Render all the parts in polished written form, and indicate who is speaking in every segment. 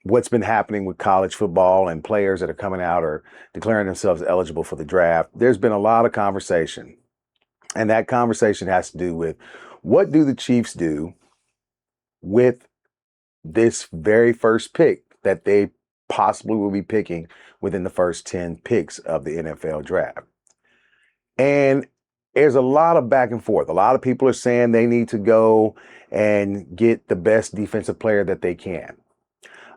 Speaker 1: what's been happening with college football and players that are coming out or declaring themselves eligible for the draft, there's been a lot of conversation. And that conversation has to do with what do the Chiefs do with this very first pick that they possibly will be picking within the first 10 picks of the NFL draft. And there's a lot of back and forth. A lot of people are saying they need to go and get the best defensive player that they can.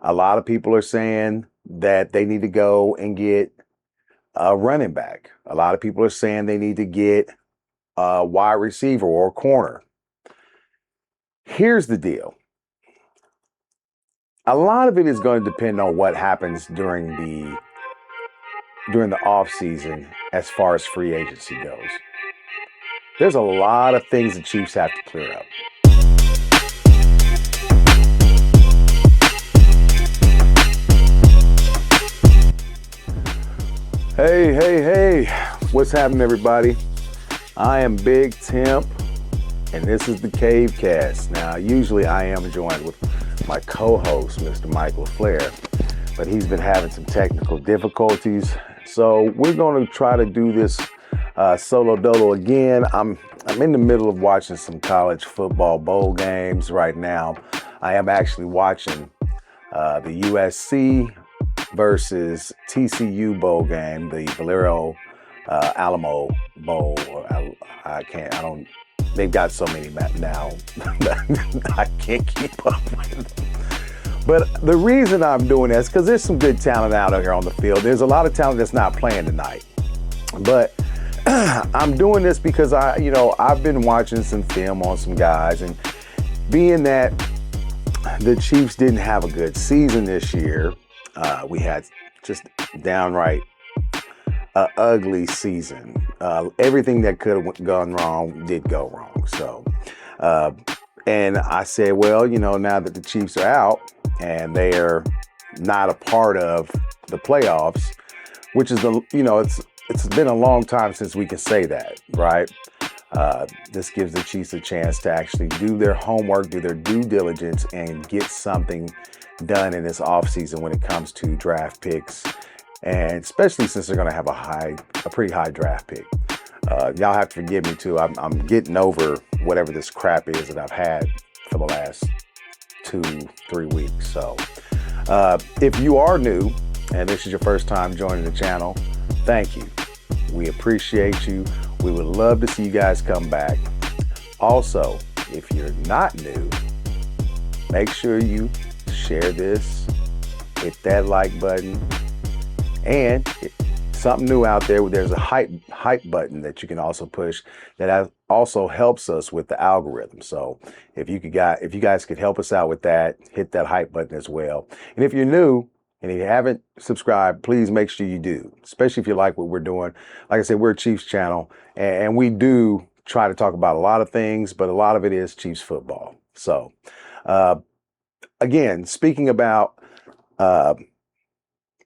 Speaker 1: A lot of people are saying that they need to go and get a running back. A lot of people are saying they need to get a wide receiver or a corner. Here's the deal. A lot of it is going to depend on what happens during the off season as far as free agency goes. There's a lot of things the Chiefs have to clear up. Hey, what's happening, everybody? I am Big Temp, and this is the Cave Cast. Now, usually I am joined with my co-host, Mr. Mike LaFleur, but he's been having some technical difficulties. So we're going to try to do this solo dolo again. I'm in the middle of watching some college football bowl games right now. I am actually watching the USC versus TCU bowl game, the Valero Alamo Bowl. They've got so many now I can't keep up with them. But the reason I'm doing this is because there's some good talent out here on the field. There's a lot of talent that's not playing tonight. But I'm doing this because I've been watching some film on some guys, and being that the Chiefs didn't have a good season this year, we had just downright ugly season. Everything that could have gone wrong did go wrong. So, and I said, well, now that the Chiefs are out and they are not a part of the playoffs, which is it's been a long time since we can say that, right? This gives the Chiefs a chance to actually do their homework, do their due diligence, and get something done in this offseason when it comes to draft picks, and especially since they're going to have a pretty high draft pick. Y'all have to forgive me too. I'm getting over whatever this crap is that I've had for the last 2-3 weeks. So if you are new and this is your first time joining the channel, thank you. We appreciate you. We would love to see you guys come back. Also, if you're not new, make sure you share this, hit that like button, and something new out there. There's a hype button that you can also push that also helps us with the algorithm. So if you guys could help us out with that, hit that hype button as well. And if you're new and if you haven't subscribed, please make sure you do, especially if you like what we're doing. Like I said, we're a Chiefs channel, and we do try to talk about a lot of things, but a lot of it is Chiefs football. So again, speaking about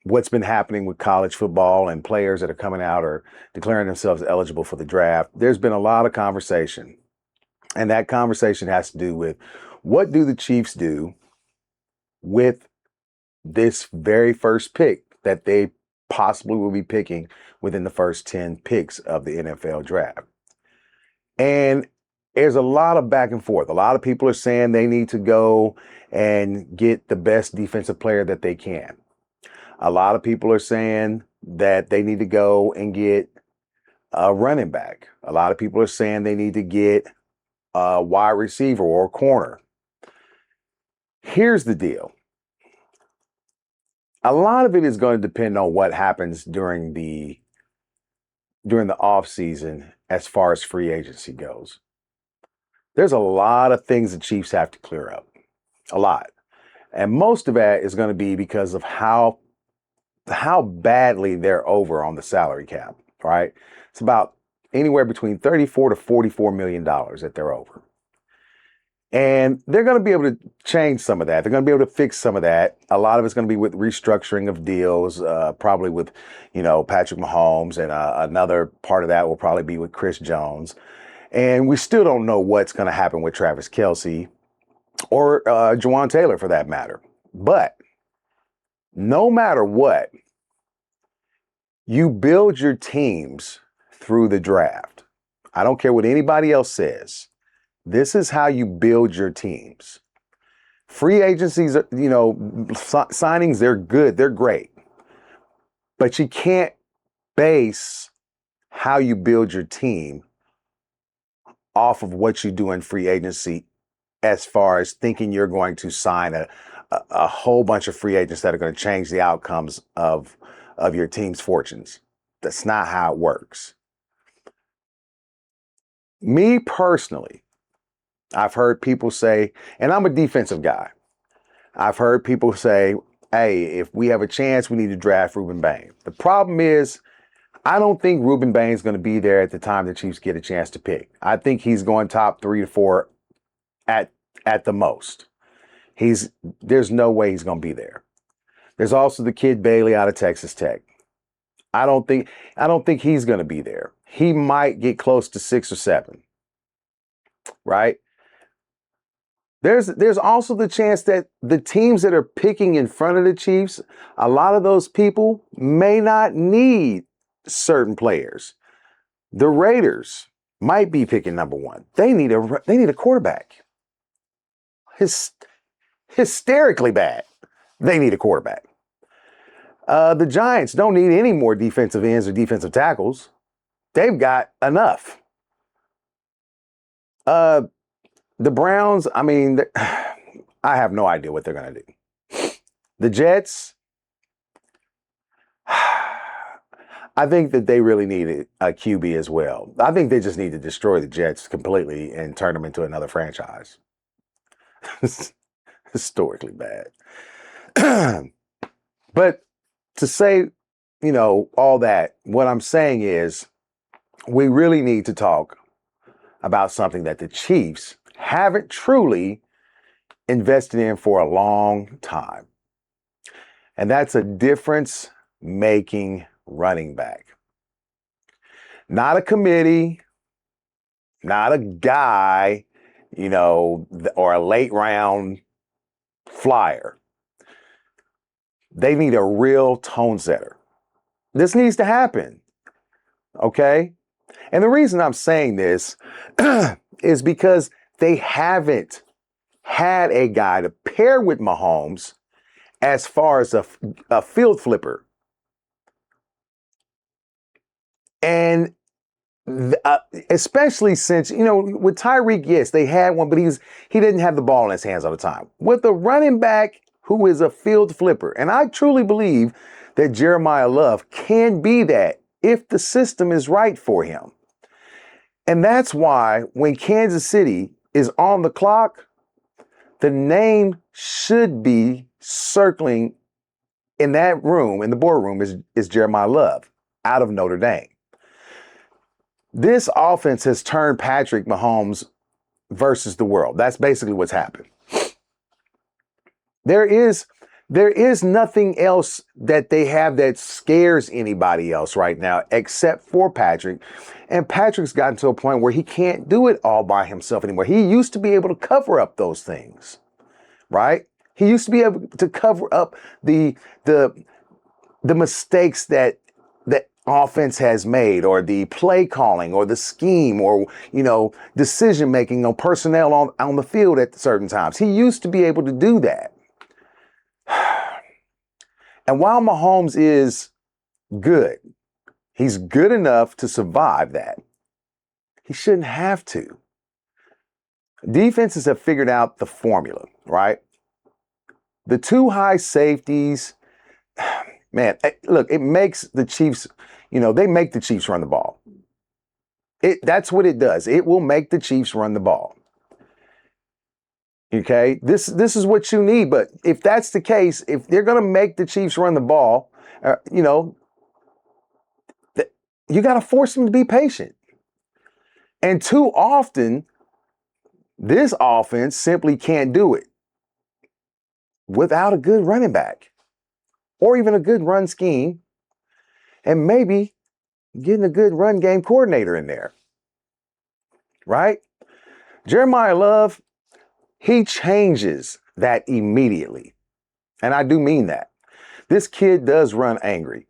Speaker 1: what's been happening with college football and players that are coming out or declaring themselves eligible for the draft, there's been a lot of conversation. And that conversation has to do with what do the Chiefs do with this very first pick that they possibly will be picking within the first 10 picks of the NFL draft. And there's a lot of back and forth. A lot of people are saying they need to go and get the best defensive player that they can. A lot of people are saying that they need to go and get a running back. A lot of people are saying they need to get a wide receiver or a corner. Here's the deal. A lot of it is going to depend on what happens during the off season as far as free agency goes. There's a lot of things the Chiefs have to clear up. A lot. And most of that is going to be because of how badly they're over on the salary cap, right? It's about anywhere between $34 to $44 million that they're over. And they're going to be able to change some of that. They're going to be able to fix some of that. A lot of it's going to be with restructuring of deals, probably with, Patrick Mahomes, and another part of that will probably be with Chris Jones. And we still don't know what's going to happen with Travis Kelce or Jawan Taylor, for that matter. But No matter what, you build your teams through the draft. I don't care what anybody else says. This is how you build your teams. Free agencies, signings, they're good, they're great. But you can't base how you build your team off of what you do in free agency as far as thinking you're going to sign a whole bunch of free agents that are going to change the outcomes of your team's fortunes. That's not how it works. Me personally, I've heard people say, and I'm a defensive guy, I've heard people say, hey, if we have a chance, we need to draft Ruben Bain. The problem is, I don't think Ruben Bain's going to be there at the time the Chiefs get a chance to pick. I think he's going top 3 to 4 at the most. There's no way he's going to be there. There's also the kid Bailey out of Texas Tech. I don't think he's going to be there. He might get close to 6 or 7. Right? There's also the chance that the teams that are picking in front of the Chiefs, a lot of those people may not need certain players. The Raiders might be picking number 1. They need a quarterback. Hysterically bad. They need a quarterback. The Giants don't need any more defensive ends or defensive tackles. They've got enough. The Browns, I mean, I have no idea what they're going to do. The Jets, I think that they really need a QB as well. I think they just need to destroy the Jets completely and turn them into another franchise. Historically bad. But to say, all that, what I'm saying is we really need to talk about something that the Chiefs haven't truly invested in for a long time. And that's a difference-making running back. Not a committee, not a guy, or a late round flyer. They need a real tone setter. This needs to happen. Okay? And the reason I'm saying this is because they haven't had a guy to pair with Mahomes as far as a field flipper. And especially since, with Tyreek, yes, they had one, but he didn't have the ball in his hands all the time. With a running back who is a field flipper, and I truly believe that Jeremiyah Love can be that if the system is right for him. And that's why when Kansas City is on the clock, the name should be circling in that room, in the boardroom, is Jeremiyah Love out of Notre Dame. This offense has turned Patrick Mahomes versus the world. That's basically what's happened. There is nothing else that they have that scares anybody else right now except for Patrick. And Patrick's gotten to a point where he can't do it all by himself anymore. He used to be able to cover up those things, right? He used to be able to cover up the mistakes that offense has made, or the play calling, or the scheme, or decision making on personnel on the field at certain times. He used to be able to do that. And while Mahomes is good, he's good enough to survive that. He shouldn't have to. Defenses have figured out the formula, right? The 2 high safeties, man, look, it makes the Chiefs, they make the Chiefs run the ball. That's what it does. It will make the Chiefs run the ball. Okay, this is what you need. But if that's the case, if they're going to make the Chiefs run the ball, you got to force them to be patient. And too often, this offense simply can't do it without a good running back or even a good run scheme, and maybe getting a good run game coordinator in there, right? Jeremiyah Love, he changes that immediately. And I do mean that. This kid does run angry,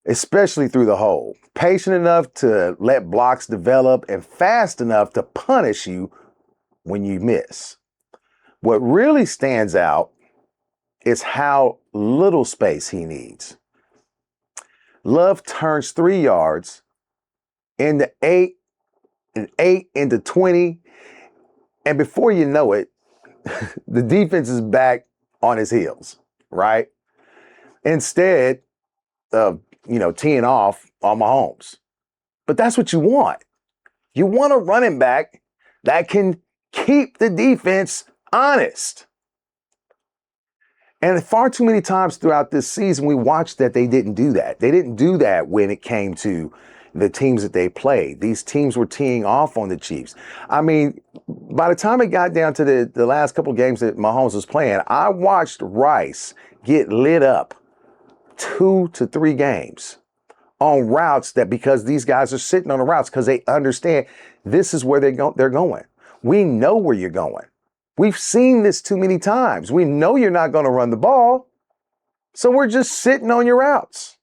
Speaker 1: especially through the hole. Patient enough to let blocks develop and fast enough to punish you when you miss. What really stands out is how little space he needs. Love turns 3 yards into 8 and 8 into 20. And before you know it, the defense is back on his heels, right? Instead of, teeing off on Mahomes. But that's what you want. You want a running back that can keep the defense honest. And far too many times throughout this season, we watched that they didn't do that. They didn't do that when it came to the teams that they played. These teams were teeing off on the Chiefs. I mean, by the time it got down to the last couple of games that Mahomes was playing, I watched Rice get lit up 2 to 3 games on routes that, because these guys are sitting on the routes because they understand this is where they're going. We know where you're going. We've seen this too many times. We know you're not going to run the ball. So we're just sitting on your routes.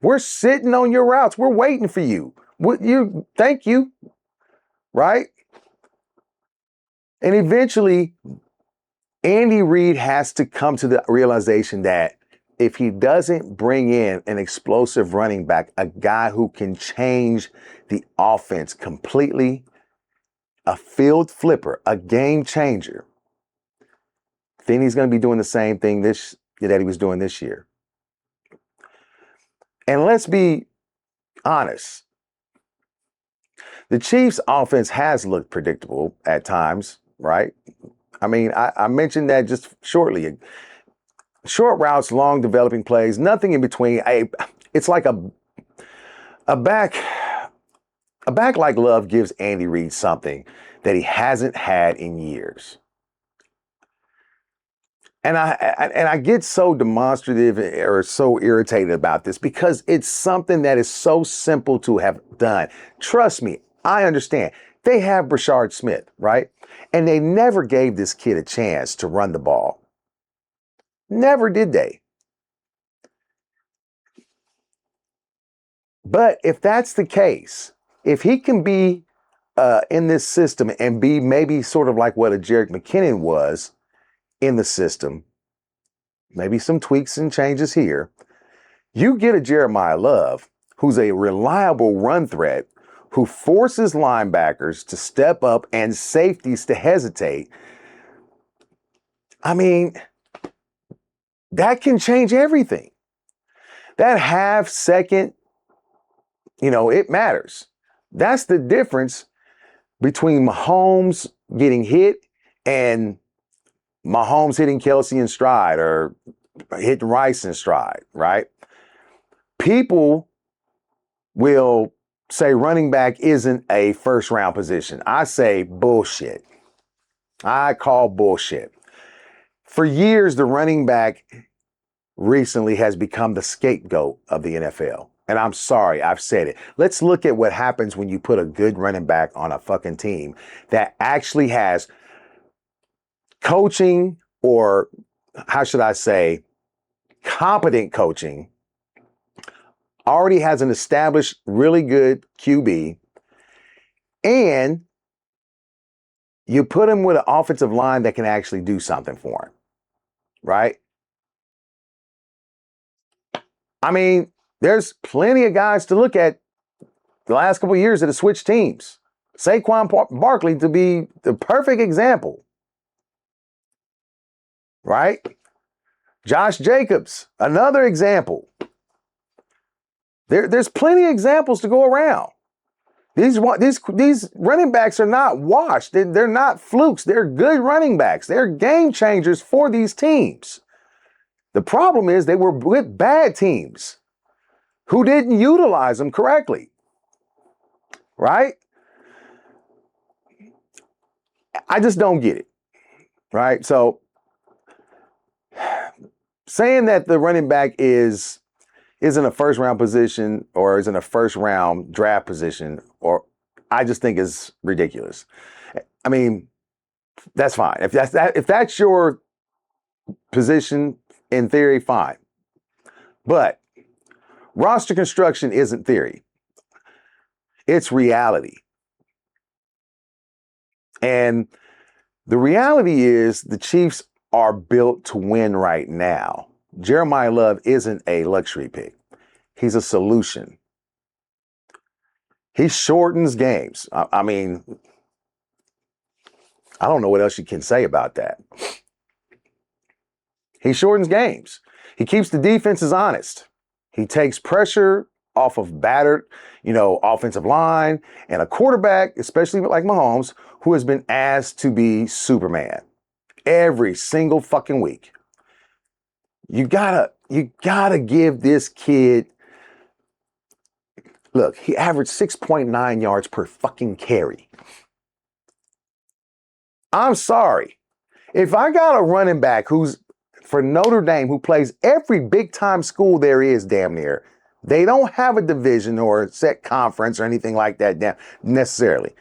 Speaker 1: We're sitting on your routes. We're waiting for you. Thank you. Right? And eventually, Andy Reid has to come to the realization that if he doesn't bring in an explosive running back, a guy who can change the offense completely, a field flipper, a game changer, then he's going to be doing the same thing that he was doing this year. And let's be honest. The Chiefs' offense has looked predictable at times, right? I mean, I mentioned that just shortly. Short routes, long developing plays, nothing in between. It's like a back like Love gives Andy Reid something that he hasn't had in years. And I get so demonstrative or so irritated about this because it's something that is so simple to have done. Trust me, I understand. They have Brashard Smith, right? And they never gave this kid a chance to run the ball. Never did they. But if that's the case, if he can be in this system and be maybe sort of like what a Jerick McKinnon was in the system, maybe some tweaks and changes here, you get a Jeremiyah Love who's a reliable run threat, who forces linebackers to step up and safeties to hesitate. I mean, that can change everything. That half second, it matters. That's the difference between Mahomes getting hit and Mahomes hitting Kelsey in stride or hitting Rice in stride, right? People will say running back isn't a first round position. I say bullshit. I call bullshit. For years, the running back recently has become the scapegoat of the NFL. And I'm sorry, I've said it. Let's look at what happens when you put a good running back on a fucking team that actually has coaching, or how should I say, competent coaching, already has an established, really good QB, and you put him with an offensive line that can actually do something for him, right? I mean, there's plenty of guys to look at the last couple of years that have switched teams. Saquon Barkley to be the perfect example, right? Josh Jacobs, another example. There's plenty of examples to go around. These running backs are not washed. They're not flukes. They're good running backs. They're game changers for these teams. The problem is they were with bad teams who didn't utilize them correctly, right? I just don't get it, right? So saying that the running back isn't a first round position or isn't a first round draft position, or I just think is ridiculous. I mean, that's fine. If that's your position, in theory, fine. But roster construction isn't theory. It's reality. And the reality is the Chiefs are built to win right now. Jeremiyah Love isn't a luxury pick. He's a solution. He shortens games. I mean, I don't know what else you can say about that. He shortens games. He keeps the defenses honest. He takes pressure off of battered, offensive line and a quarterback, especially like Mahomes, who has been asked to be Superman every single fucking week. You gotta give this kid. Look, he averaged 6.9 yards per fucking carry. I'm sorry. If I got a running back who's for Notre Dame who plays every big time school there is damn near, they don't have a division or a set conference or anything like that necessarily.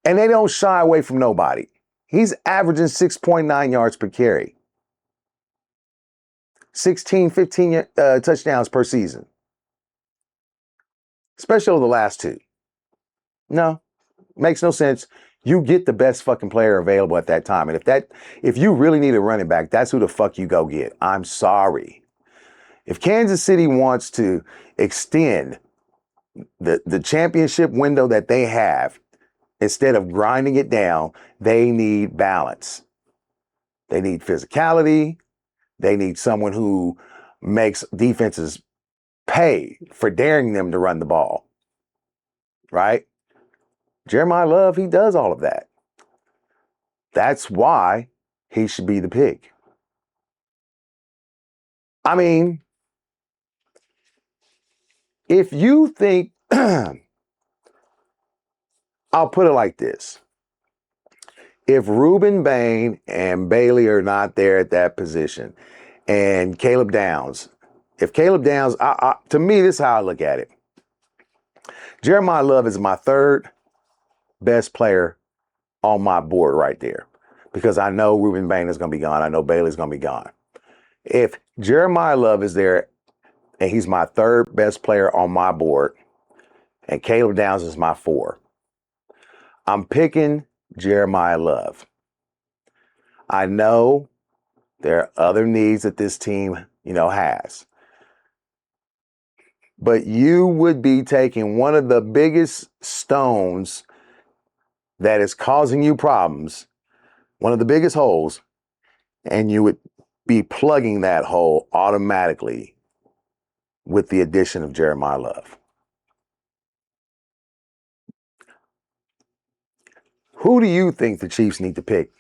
Speaker 1: And they don't shy away from nobody. He's averaging 6.9 yards per carry. 16, 15 touchdowns per season. Especially over the last two. No, makes no sense. You get the best fucking player available at that time. And if you really need a running back, that's who the fuck you go get. I'm sorry. If Kansas City wants to extend the championship window that they have, instead of grinding it down, they need balance. They need physicality. They need someone who makes defenses pay for daring them to run the ball. Right? Jeremiyah Love, he does all of that. That's why he should be the pick. I mean, if you think, I'll put it like this. If Reuben Bain and Bailey are not there at that position, and Caleb Downs, to me, this is how I look at it. Jeremiyah Love is my third best player on my board right there, because I know Reuben Bain is going to be gone. I know Bailey's going to be gone. If Jeremiyah Love is there and he's my third best player on my board and Caleb Downs is my 4, I'm picking Jeremiyah Love. I know there are other needs that this team, has. But you would be taking one of the biggest stones that is causing you problems, one of the biggest holes, and you would be plugging that hole automatically with the addition of Jeremiyah Love. Who do you think the Chiefs need to pick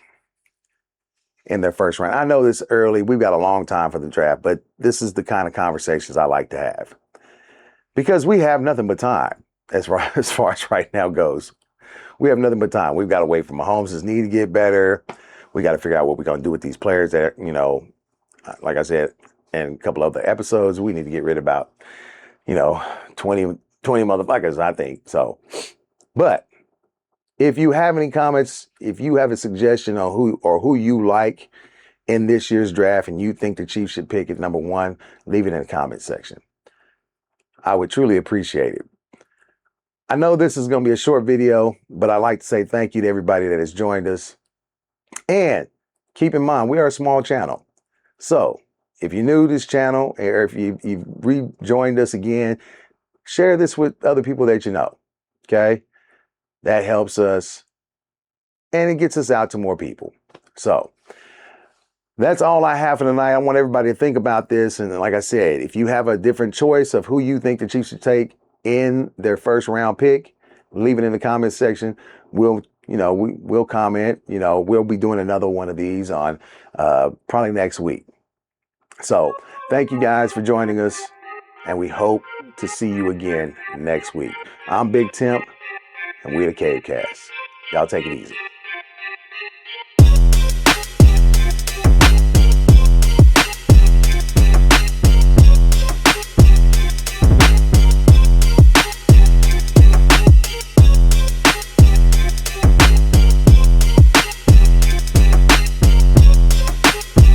Speaker 1: in their first round? I know this early. We've got a long time for the draft, but this is the kind of conversations I like to have. Because we have nothing but time as far as right now goes. We have nothing but time. We've got to wait for Mahomes' knee to get better. We got to figure out what we're going to do with these players that, like I said in a couple other episodes, we need to get rid of about, 20 motherfuckers, I think. So, but if you have any comments, if you have a suggestion on who you like in this year's draft and you think the Chiefs should pick at number 1, leave it in the comment section. I would truly appreciate it. I know this is going to be a short video, but I'd like to say thank you to everybody that has joined us. And keep in mind, we are a small channel. So if you're new to this channel, or if you've rejoined us again, share this with other people that you know. Okay? That helps us and it gets us out to more people. So that's all I have for tonight. I want everybody to think about this. And like I said, if you have a different choice of who you think the Chiefs should take in their first round pick, leave it in the comment section. We'll comment. We'll be doing another one of these on probably next week. So thank you guys for joining us, and we hope to see you again next week. I'm Big Temp, and we're the Cavecast. Y'all take it easy.